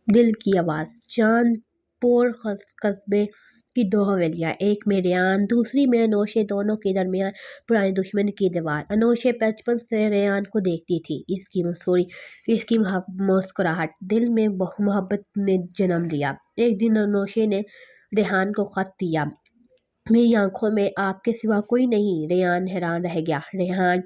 دل کی آواز۔ چاند پور قصبے کی دو حویلیاں، ایک میں ریان، دوسری میں انوشے، دونوں کے درمیان پرانی دشمنی کی دیوار۔ انوشے بچپن سے ریان کو دیکھتی تھی، اس کی مسوری، اس کی مسکراہٹ، دل میں محبت نے جنم لیا۔ ایک دن انوشے نے ریحان کو خط دیا: میری آنکھوں میں آپ کے سوا کوئی نہیں۔ ریان حیران رہ گیا۔ ریحان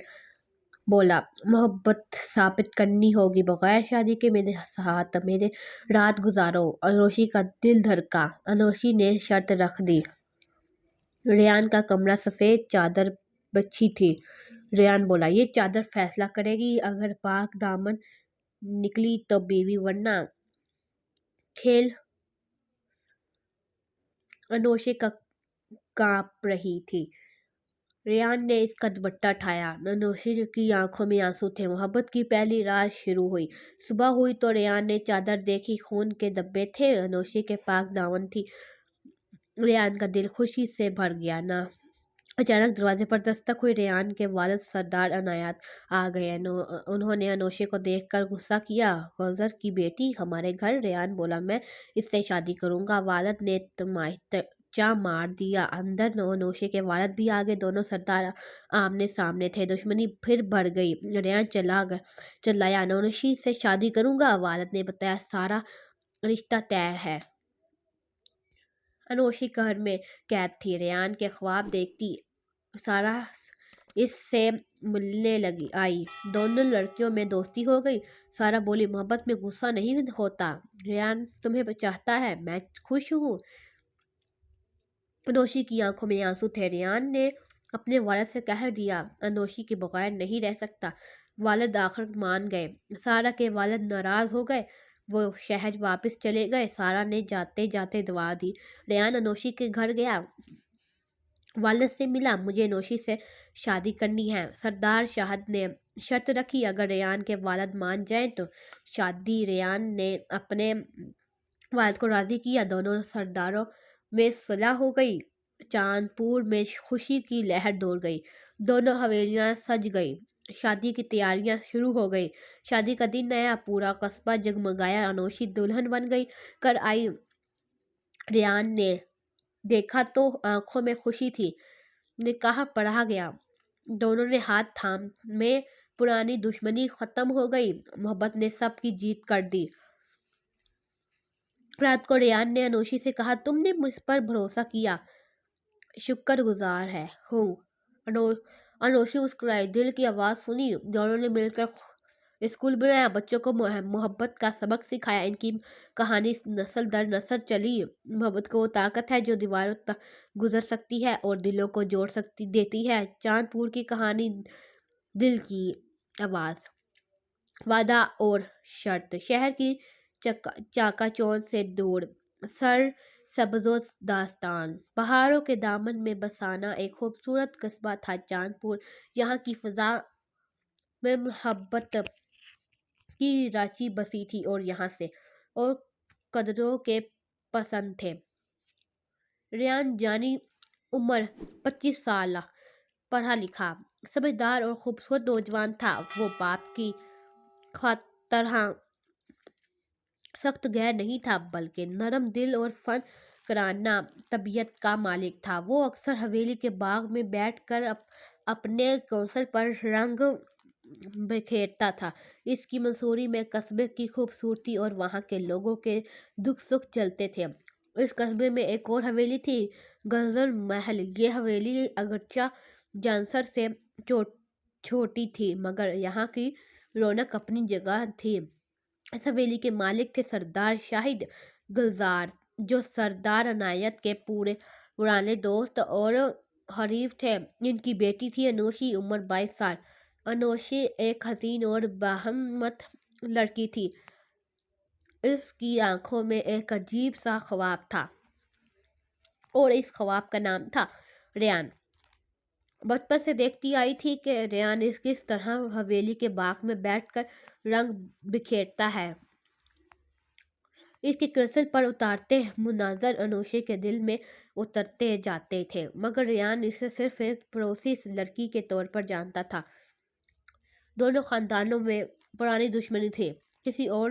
بولا: محبت ثابت کرنی ہوگی، بغیر شادی کے میرے ساتھ میرے رات گزارو۔ انوشی کا دل دھڑکا۔ انوشی نے شرط رکھ دی۔ ریان کا کمرہ سفید چادر بچھی تھی۔ ریان بولا: یہ چادر فیصلہ کرے گی، اگر پاک دامن نکلی تو بیوی، ورنہ کھیل۔ انوشے کانپ رہی تھی۔ ریان نے اس کا دوپٹہ اٹھایا۔ انوشے کی آنکھوں میں آنسو تھے۔ محبت کی پہلی رات شروع ہوئی۔ صبح ہوئی تو ریان نے چادر دیکھی، خون کے دھبے تھے، انوشے کے پاک دامن تھی۔ ریان کا دل خوشی سے بھر گیا۔ اچانک دروازے پر دستک ہوئی۔ ریان کے والد سردار عنایت آ گئے۔ انہوں نے انوشے کو دیکھ کر غصہ کیا: غجر کی بیٹی ہمارے گھر؟ ریان بولا: میں اس سے شادی کروں گا۔ والد نے تمانچہ مار دیا۔ اندر انوشے کے والد بھی آ گئے۔ دونوں سردار آمنے سامنے تھے۔ دشمنی پھر بڑھ گئی۔ ریان چلایا: انوشے سے شادی کروں گا۔ والد نے بتایا: سارا رشتہ طے ہے۔ انوشے گھر میں قید تھی۔ ریان کے خواب دیکھتی سارا اس سے ملنے آئی۔ دونوں لڑکیوں میں دوستی ہو گئی۔ سارا بولی: محبت میں غصہ نہیں ہوتا۔ ریان تمہیں چاہتا ہے، میں خوش ہوں۔ انوشے کی آنکھوں میں آنسو تھے۔ ریان نے اپنے والد سے کہہ دیا: انوشے کے بغیر نہیں رہ سکتا۔ والد آخر مان گئے۔ سارا کے والد ناراض ہو گئے، وہ شہر واپس چلے گئے۔ سارا نے جاتے جاتے دعا دی۔ ریان انوشے کے گھر گیا، والد سے ملا: مجھے انوشے سے شادی کرنی ہے۔ سردار شاہد نے شرط رکھی: اگر ریان کے والد مان جائیں تو شادی۔ ریان نے اپنے والد کو راضی کیا۔ دونوں سرداروں میں صلح ہو گئی۔ چاند پور میں خوشی کی لہر دوڑ گئی۔ دونوں حویلیاں سج گئی۔ شادی کی تیاریاں شروع ہو گئی۔ شادی کا دن آیا، پورا قصبہ جگمگایا۔ انوشے دلہن بن کر آئی۔ ریان نے دیکھا تو آنکھوں میں خوشی تھی۔ نکاح پڑھا گیا۔ دونوں نے ہاتھ تھامے۔ پرانی دشمنی ختم ہو گئی۔ محبت نے سب کی جیت کر دی۔ رات کو ریان نے انوشے سے کہا: تم نے مجھ پر بھروسہ کیا، شکر گزار ہوں۔ انوشے مسکرائی۔ دل کی آواز سنی۔ دونوں نے مل کر اسکول بنایا، بچوں کو محبت کا سبق سکھایا۔ ان کی کہانی نسل در نسل چلی۔ محبت وہ طاقت ہے جو دیواروں تک گزر سکتی ہے اور دلوں کو جوڑ دیتی ہے۔ چاند پور کی کہانی، دل کی آواز۔ وعدہ اور شرط۔ شہر کی چاکا چوند سے دور، سر سبز و داستان، پہاڑوں کے دامن میں بسانا ایک خوبصورت قصبہ تھا چاند پور۔ یہاں کی فضا میں محبت کی رانچی بسی تھی اور یہاں سے اور قدروں کے پسند تھے۔ ریان جانی عمر 25 سال، پڑھا لکھا، سمجھدار اور خوبصورت نوجوان تھا۔ وہ باپ کی طرح سخت گیر نہیں تھا، بلکہ نرم دل اور فن کارانہ طبیعت کا مالک تھا۔ وہ اکثر حویلی کے باغ میں بیٹھ کر اپنے کنسل پر رنگ بکھیرتا تھا۔ اس کی منظوری میں قصبے کی خوبصورتی اور وہاں کے لوگوں کے دکھ سکھ جھلکتے تھے۔ اس قصبے میں ایک اور حویلی تھی، غجر محل۔ یہ حویلی اگرچہ جانسر سے چھوٹی تھی، مگر یہاں کی رونق اپنی جگہ تھی۔ اس حویلی کے مالک تھے سردار شاہد گلزار، جو سردار عنایت کے پرانے دوست اور حریف تھے۔ ان کی بیٹی تھی انوشے، عمر 22 سال۔ انوشے ایک حسین اور باہمت لڑکی تھی۔ اس کی آنکھوں میں ایک عجیب سا خواب تھا اور اس خواب کا نام تھا ریان۔ بچپن سے دیکھتی آئی تھی کہ ریان کس طرح حویلی کے باغ میں بیٹھ کر رنگ بکھیرتا ہے۔ اس کے کنسل پر اترتے مناظر انوشے کے دل میں اترتے جاتے تھے، مگر ریان اسے صرف ایک پڑوسی لڑکی کے طور پر جانتا تھا۔ دونوں خاندانوں میں پرانی دشمنی تھی۔ کسی اور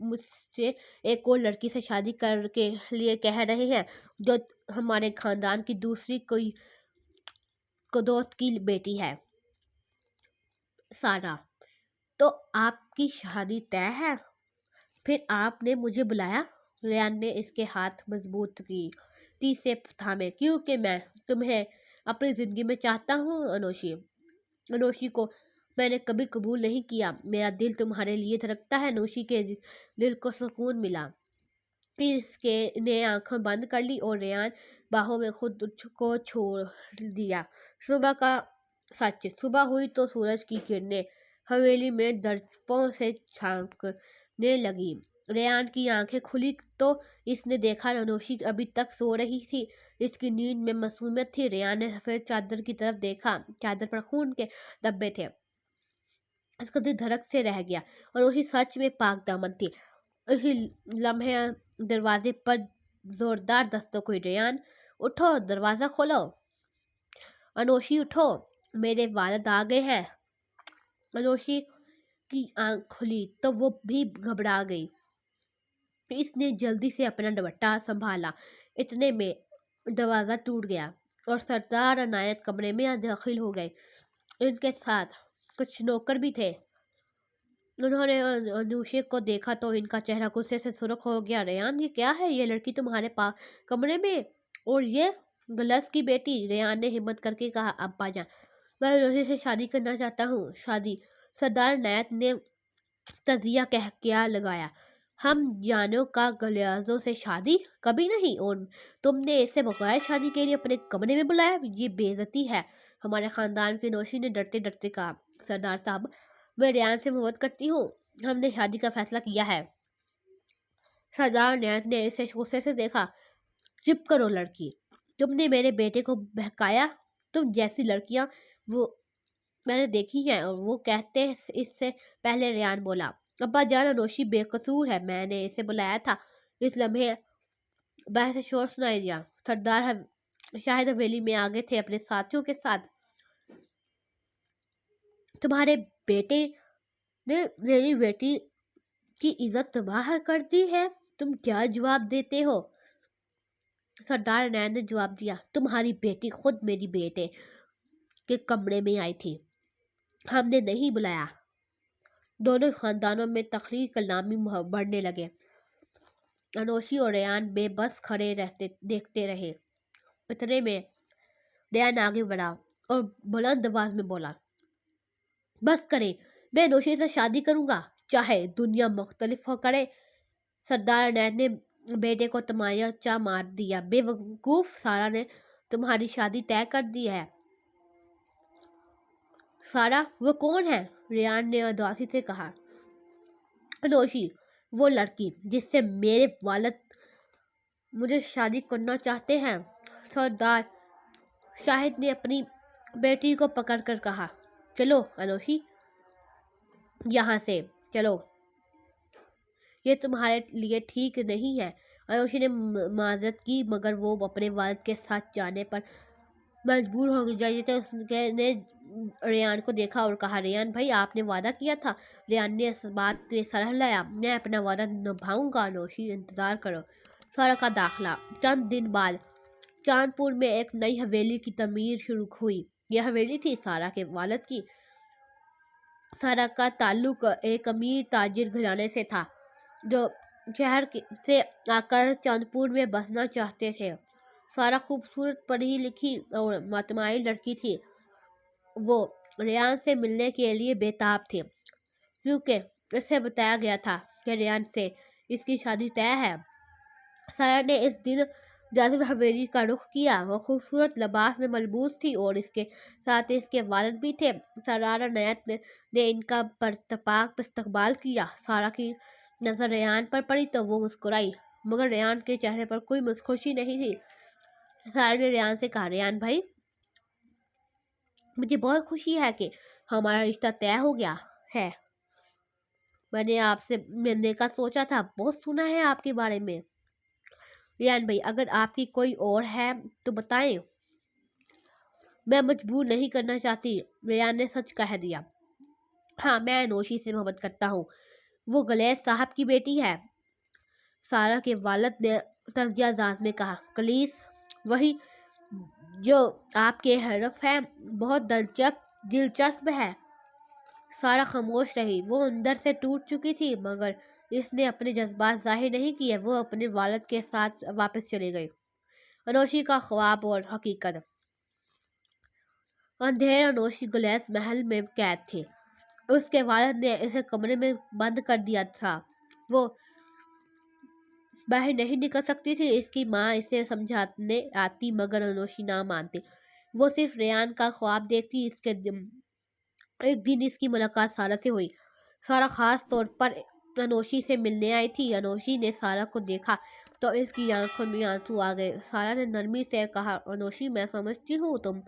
مجھ سے ایک اور لڑکی سے شادی کر کے لیے کہہ رہے ہیں جو ہمارے خاندان کی دوسری کوئی کو دوست کی بیٹی ہے۔ سارا: تو آپ کی شادی طے ہے؟ پھر آپ نے مجھے بلایا؟ ریان نے اس کے ہاتھ مضبوط کی سے تھامے۔ کیونکہ میں تمہیں اپنی زندگی میں چاہتا ہوں انوشی۔ انوشی کو میں نے کبھی قبول نہیں کیا۔ میرا دل تمہارے لیے دھڑکتا ہے۔ انوشی کے دل کو سکون ملا۔ اس کے نے آنکھیں بند کر لی اور ریان باہوں میں خود کو چھوڑ دیا۔ صبح کا سچ: صبح ہوئی تو سورج کی کرنیں حویلی میں درپوں سے جھانکنے لگی۔ ریان کی آنکھیں کھلی تو اس نے دیکھا انوشی ابھی تک سو رہی تھی۔ اس کی نیند میں معصومیت تھی۔ ریان نے سفید چادر کی طرف دیکھا۔ چادر پر خون کے دھبے تھے۔ اس کا دل دھڑک سے رہ گیا۔ انوشی سچ میں پاک دامن تھی۔ اسی لمحے دروازے پر زوردار دستک ہوئی۔ ریان: اٹھو، دروازہ کھولو۔ انوشی: اٹھو، میرے والد آ گئے ہیں۔ انوشی کی آنکھ کھلی تو وہ بھی گھبرا گئی۔ اس نے جلدی سے اپنا دوپٹہ سنبھالا۔ اتنے میں دروازہ ٹوٹ گیا اور سردار عنایت کمرے میں داخل ہو گئے۔ ان کے ساتھ کچھ نوکر بھی تھے۔ انہوں نے انوشی کو دیکھا تو ان کا چہرہ غصے سے سرخ ہو گیا۔ ریان: یہ کیا ہے؟ یہ لڑکی تمہارے کمرے میں، اور یہ گلس کی بیٹی؟ ریان نے ہمت کر کے کہا: ابا جان، میں انوشی سے شادی کرنا چاہتا ہوں۔ شادی؟ سردار عنایت نے تجزیہ کیا لگایا۔ ہم جانوں کا گلیازوں سے شادی؟ کبھی نہیں۔ اور تم نے اسے بغیر شادی کے لیے اپنے کمرے میں بلایا؟ یہ بے عزتی ہے ہمارے خاندان کی۔ انوشی نے ڈرتے ڈرتے کہا: سردار صاحب، میں ریان سے محبت کرتی ہوں۔ ہم نے شادی کا فیصلہ کیا ہے۔ سردار عنایت نے اسے غصے سے دیکھا۔ چپ کرو لڑکی، تم نے میرے بیٹے کو بہکایا۔ تم جیسی لڑکیاں وہ میں نے دیکھی ہیں۔ اور وہ کہتے اس سے پہلے ریان بولا: ابا جان، انوشی بے قصور ہے، میں نے اسے بلایا تھا۔ اس لمحے باہر سے شور سنائی دیا۔ سردار شاہد حویلی میں آگے تھے اپنے ساتھیوں کے ساتھ۔ تمہارے بیٹے نے میری بیٹی کی عزت تباہ کر دی ہے، تم کیا جواب دیتے ہو؟ سردار عنایت نے جواب دیا: تمہاری بیٹی خود میری بیٹے کے کمرے میں آئی تھی، ہم نے نہیں بلایا۔ دونوں خاندانوں میں تقریر کلامی بڑھنے لگے۔ انوشی اور ریان بے بس کھڑے دیکھتے رہے۔ اتنے میں ریان آگے بڑھا اور بلند آواز میں بولا: بس کریں، میں انوشی سے شادی کروں گا، چاہے دنیا مختلف ہو کرے۔ سردار عنایت نے بیٹے کو تمانچہ مار دیا: بے وقوف، سارا نے تمہاری شادی طے کر دی ہے۔ سارا؟ وہ کون ہے؟ ریان نے اداسی سے کہا۔ انوشی، وہ لڑکی جس سے میرے والد مجھے شادی کرنا چاہتے ہیں۔ سردار شاہد نے اپنی بیٹی کو پکڑ کر کہا: چلو انوشی، یہاں سے چلو، یہ تمہارے لیے ٹھیک نہیں ہے۔ انوشی نے معذرت کی مگر وہ اپنے والد کے ساتھ جانے پر مجبور ہو گئی۔ اس نے ریان کو دیکھا اور کہا: ریان بھائی، آپ نے وعدہ کیا تھا۔ ریان نے اس بات میں سر ہلایا: میں اپنا وعدہ نبھاؤں گا انوشی، انتظار کرو۔ سارا کا داخلہ۔ چند دن بعد چاند پور میں ایک نئی حویلی کی تعمیر شروع ہوئی۔ یہ حویلی تھی سارا کے والد کی۔ سارا کا تعلق ایک امیر تاجر گھرانے سے تھا جو شہر سے آ کر چاند پور میں بسنا چاہتے تھے۔ سارا خوبصورت، پڑھی لکھی اور متمائل لڑکی تھی۔ وہ ریان سے ملنے کے لیے بے تاب تھی کیونکہ اسے بتایا گیا تھا کہ ریان سے اس کی شادی طے ہے۔ سارا نے اس دن جاذب حویلی کا رخ کیا۔ وہ خوبصورت لباس میں ملبوس تھی اور اس کے ساتھ اس کے والد بھی تھے۔ سردار عنایت نے ان کا پرتپاک استقبال کیا۔ سارا کی نظر ریان پر پڑی تو وہ مسکرائی مگر ریان کے چہرے پر کوئی خوشی نہیں تھی۔ سارا نے ریان سے کہا: ریان بھائی، مجھے بہت خوشی ہے کہ ہمارا رشتہ طے ہو گیا ہے۔ میں نے آپ سے ملنے کا سوچا تھا، بہت سنا ہے آپ کے بارے میں۔ ریان بھائی، اگر آپ کی کوئی اور ہے تو بتائیں، میں مجبور نہیں کرنا چاہتی۔ ریان نے سچ کہہ دیا: ہاں، میں انوشی سے محبت کرتا ہوں۔ وہ گلیس صاحب کی بیٹی ہے، سارہ کے والد نے تنزیہ انداز میں کہا۔ کلیس وہی جو آپ کے حرف ہے، بہت دلچسپ ہے۔ سارہ خاموش رہی، وہ اندر سے ٹوٹ چکی تھی، مگر اس نے اپنے جذبات ظاہر نہیں کیے۔ وہ اپنے والد کے ساتھ واپس چلی گئی۔ انوشی کا خواب اور حقیقت۔ اندھیر انوشی گلیس محل میں قید تھی۔ اس کے والد نے اسے کمرے میں بند کر دیا تھا۔ وہ باہر نہیں نکل سکتی تھی۔ اس کی ماں اسے سمجھانے آتی مگر انوشی نہ مانتی۔ وہ صرف ریان کا خواب دیکھتی۔ ایک دن اس کی ملاقات سارہ سے ہوئی۔ سارہ خاص طور پر انوشی سے ملنے آئی تھی۔ انوشی نے سارہ کو دیکھا تو اس کی آنکھوں میں آنسو آ گئے۔ سارہ نے نرمی سے کہا، انوشی، میں سمجھتی ہوں تم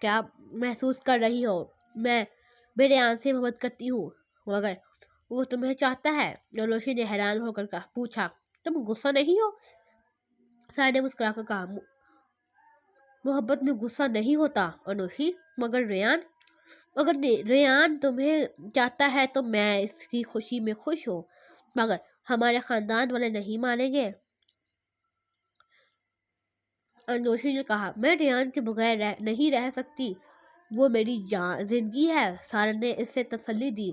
کیا محسوس کر رہی ہو۔ میں بھی ریان سے محبت کرتی ہوں، مگر وہ تمہیں چاہتا ہے۔ انوشی نے حیران ہو کر پوچھا، تم غصہ نہیں ہو؟ سارہ نے مسکرا کر کہا، محبت میں غصہ نہیں ہوتا انوشی، مگر ریان تمہیں چاہتا ہے تو میں اس کی خوشی میں خوش ہوں، مگر ہمارے خاندان والے نہیں مانیں گے۔ انوشی نے کہا، میں ریان کے بغیر نہیں رہ سکتی، وہ میری زندگی ہے۔ سارہ نے اسے تسلی دی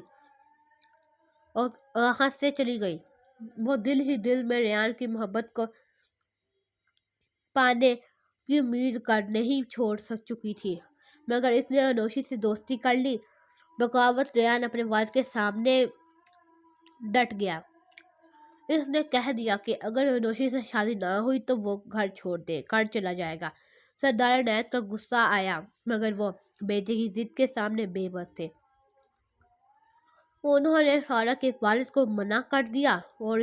اور وہاں سے چلی گئی۔ وہ دل ہی دل میں ریان کی محبت کو پانے کی امید نہیں چھوڑ چکی تھی، مگر اس نے انوشی سے دوستی کر لی۔ بغاوت ریان اپنے والد کے سامنے ڈٹ گیا۔ اس نے کہہ دیا کہ اگر انوشی سے شادی نہ ہوئی تو وہ گھر چھوڑ دے کر چلا جائے گا۔ سردار عنایت کا غصہ آیا، مگر وہ بیٹے کی ضد کے سامنے بے بس تھے۔ انہوں نے سارہ کے والد کو منع کر دیا اور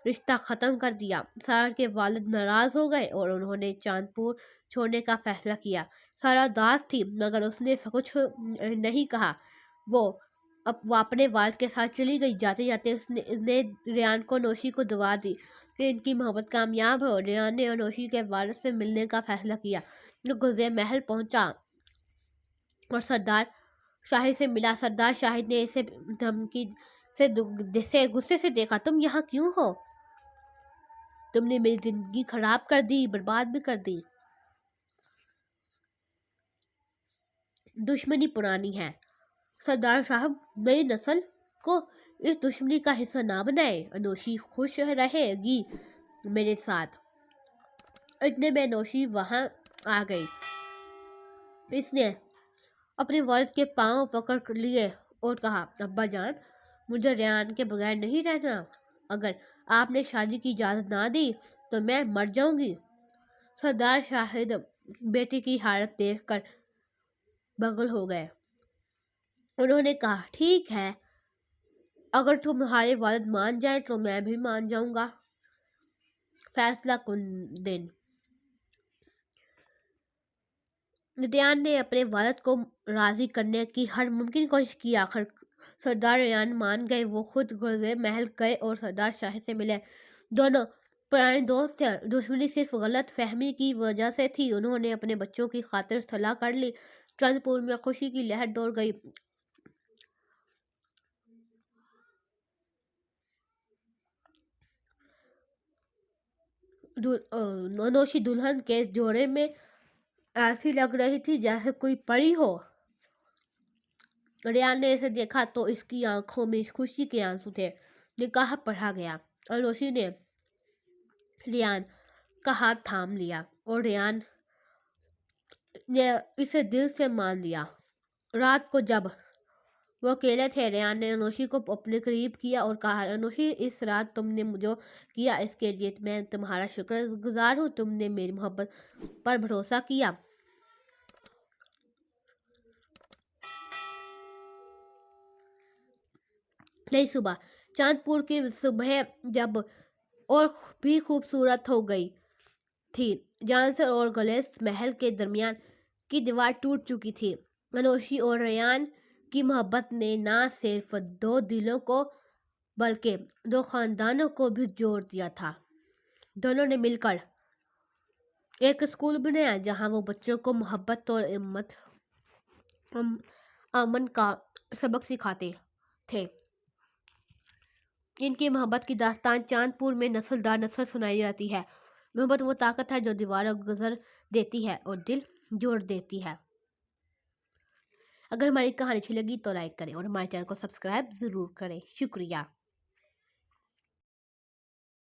رشتہ ختم کر دیا۔ سارہ کے والد ناراض ہو گئے اور انہوں نے چاند پور چھوڑنے کا فیصلہ کیا۔ سارہ اداس تھی مگر اس نے کچھ نہیں کہا۔ وہ اپنے والد کے ساتھ چلی گئی۔ جاتے جاتے اس نے ریان کو انوشی کو دعا دی کہ ان کی محبت کامیاب ہو۔ ریان نے انوشی کے والد سے ملنے کا فیصلہ کیا۔ وہ گزرے محل پہنچا اور سردار شاہد سے ملا۔ سردار شاہد نے اسے دھمکی سے غصے سے دیکھا، تم یہاں کیوں ہو؟ تم نے میری زندگی خراب کر دی، برباد بھی کر دی۔ دشمنی پرانی ہے سردار صاحب، نئی نسل کو اس دشمنی کا حصہ نہ بنائے۔ انوشی خوش رہے گی میرے ساتھ۔ اتنے میں انوشی وہاں آ گئی۔ اس نے اپنے والد کے پاؤں پکڑ لیے اور کہا، ابا جان، مجھے ریان کے بغیر نہیں رہنا۔ اگر آپ نے شادی کی اجازت نہ دی تو میں مر جاؤں گی۔ سردار شاہد بیٹی کی حالت دیکھ کر پاگل ہو گئے۔ انہوں نے کہا، ٹھیک ہے، اگر تمہارے والد مان جائیں تو میں بھی مان جاؤں گا۔ فیصلہ کن دن۔ ریان نے اپنے والد کو راضی کرنے کی ہر ممکن کوشش کی۔ آخر سردار ریان مان گئے۔ وہ خود گزرے محل گئے اور سردار شاہد سے ملے۔ دونوں پرانے دوست تھے۔ دشمنی صرف غلط فہمی کی وجہ سے تھی۔ انہوں نے اپنے بچوں کی خاطر صلح کر لی۔ چاند پور میں خوشی کی لہر دوڑ گئی۔ انوشی دلہن کے جوڑے میں ایسی لگ رہی تھی جیسے کوئی پری ہو۔ ریان نے اسے دیکھا تو اس کی آنکھوں میں خوشی کے آنسو تھے۔ نکاح پڑھا گیا۔ انوشی نے ریان کا ہاتھ تھام لیا اور ریان نے اسے دل سے مان لیا۔ رات کو جب وہ اکیلے تھے، ریان نے انوشی کو اپنے قریب کیا اور کہا، انوشی، اس رات تم نے جو کیا اس کے لیے میں تمہارا شکر گزار ہوں۔ تم نے میری محبت پر بھروسہ کیا۔ نئی صبح۔ چاند پور کی صبح جب اور بھی خوبصورت ہو گئی تھی۔ جانسر اور گلیس محل کے درمیان کی دیوار ٹوٹ چکی تھی۔ انوشی اور ریان کی محبت نے نہ صرف دو دلوں کو بلکہ دو خاندانوں کو بھی جوڑ دیا تھا۔ دونوں نے مل کر ایک اسکول بنایا جہاں وہ بچوں کو محبت اور امن کا سبق سکھاتے تھے۔ ان کی محبت کی داستان چاند پور میں نسل در نسل سنائی جاتی ہے۔ محبت وہ طاقت ہے جو دیواروں کو گزر دیتی ہے اور دل جوڑ دیتی ہے۔ اگر ہماری کہانی اچھی لگی تو لائک کریں اور ہمارے چینل کو سبسکرائب ضرور کریں۔ شکریہ۔